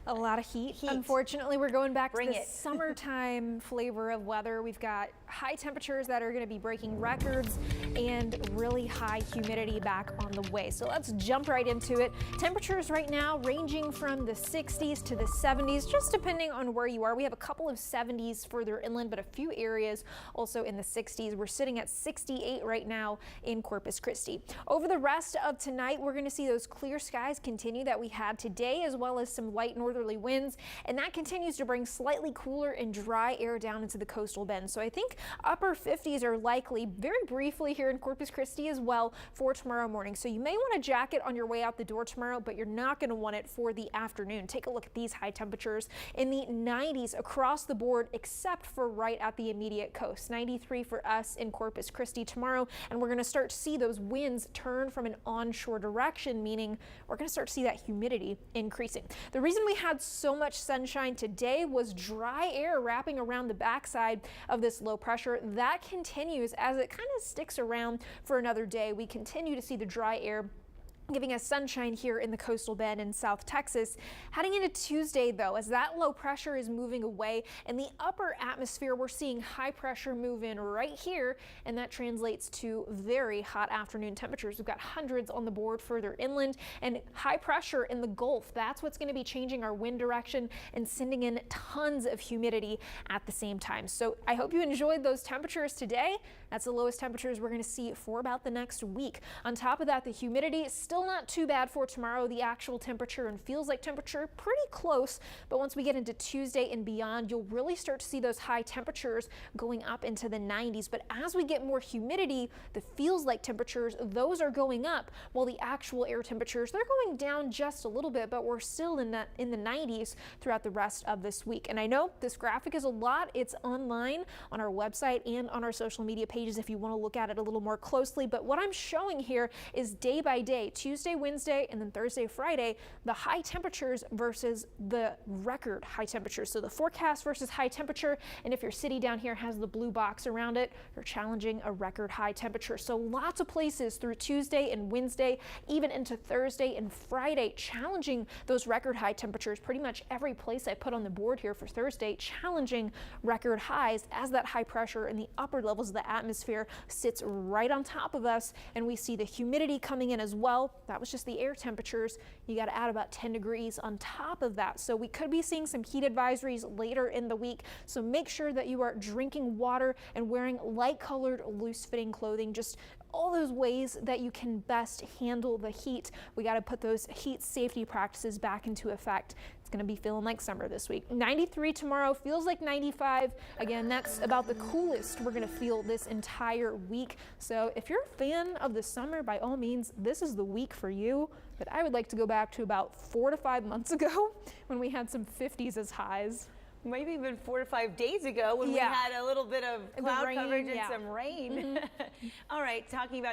A lot of heat. Unfortunately, we're going back to the it. summertime flavor of weather. We've got high temperatures that are going to be breaking records and really high humidity back on the way. So let's jump right into it. Temperatures right now ranging from the 60s to the 70s, just depending on where you are. We have a couple of 70s further inland, but a few areas also in the 60s. We're sitting at 68 right now in Corpus Christi. Over the rest of tonight, we're going to see those clear skies continue that we had today, as well as some light northerly winds, and that continues to bring slightly cooler and dry air down into the coastal bend. So I think upper 50s are likely very briefly here in Corpus Christi as well for tomorrow morning. So you may want a jacket on your way out the door tomorrow, but you're not going to want it for the afternoon. Take a look at these high temperatures in the 90s across the board, except for right at the immediate coast. 93 for us in Corpus Christi tomorrow, and we're going to start to see those winds turn from an onshore direction, meaning we're going to start to see that humidity increasing. The reason we had so much sunshine today was dry air wrapping around the backside of this low pressure. That continues as it kind of sticks around for another day. We continue to see the dry air giving us sunshine here in the coastal bend in South Texas. Heading into Tuesday, though, as that low pressure is moving away in the upper atmosphere, we're seeing high pressure move in right here, and that translates to very hot afternoon temperatures. We've got hundreds on the board further inland, and high pressure in the Gulf. That's what's going to be changing our wind direction and sending in tons of humidity at the same time. So I hope you enjoyed those temperatures today. That's the lowest temperatures we're going to see for about the next week. On top of that, the humidity is still not too bad for tomorrow. The actual temperature and feels like temperature pretty close, but once we get into Tuesday and beyond, you'll really start to see those high temperatures going up into the 90s. But as we get more humidity, the feels like temperatures, those are going up, while the actual air temperatures, they're going down just a little bit, but we're still in the 90s throughout the rest of this week. And I know this graphic is a lot. It's online on our website and on our social media pages if you want to look at it a little more closely. But what I'm showing here is day by day, Tuesday, Wednesday, and then Thursday, Friday, the high temperatures versus the record high temperatures. So the forecast versus high temperature, and if your city down here has the blue box around it, you're challenging a record high temperature. So lots of places through Tuesday and Wednesday, even into Thursday and Friday, challenging those record high temperatures. Pretty much every place I put on the board here for Thursday, challenging record highs as that high pressure in the upper levels of the atmosphere sits right on top of us, and we see the humidity coming in as well. That was just the air temperatures. You got to add about 10 degrees on top of that. So we could be seeing some heat advisories later in the week. So make sure that you are drinking water and wearing light colored, loose fitting clothing. Just all those ways that you can best handle the heat. We got to put those heat safety practices back into effect. It's going to be feeling like summer this week. 93 tomorrow, feels like 95. Again, that's about the coolest we're going to feel this entire week. So if you're a fan of the summer, by all means, this is the week for you. But I would like to go back to about 4 to 5 months ago when we had some 50s as highs. Maybe even 4 to 5 days ago when we had a little bit of cloud coverage and some rain. All right, talking about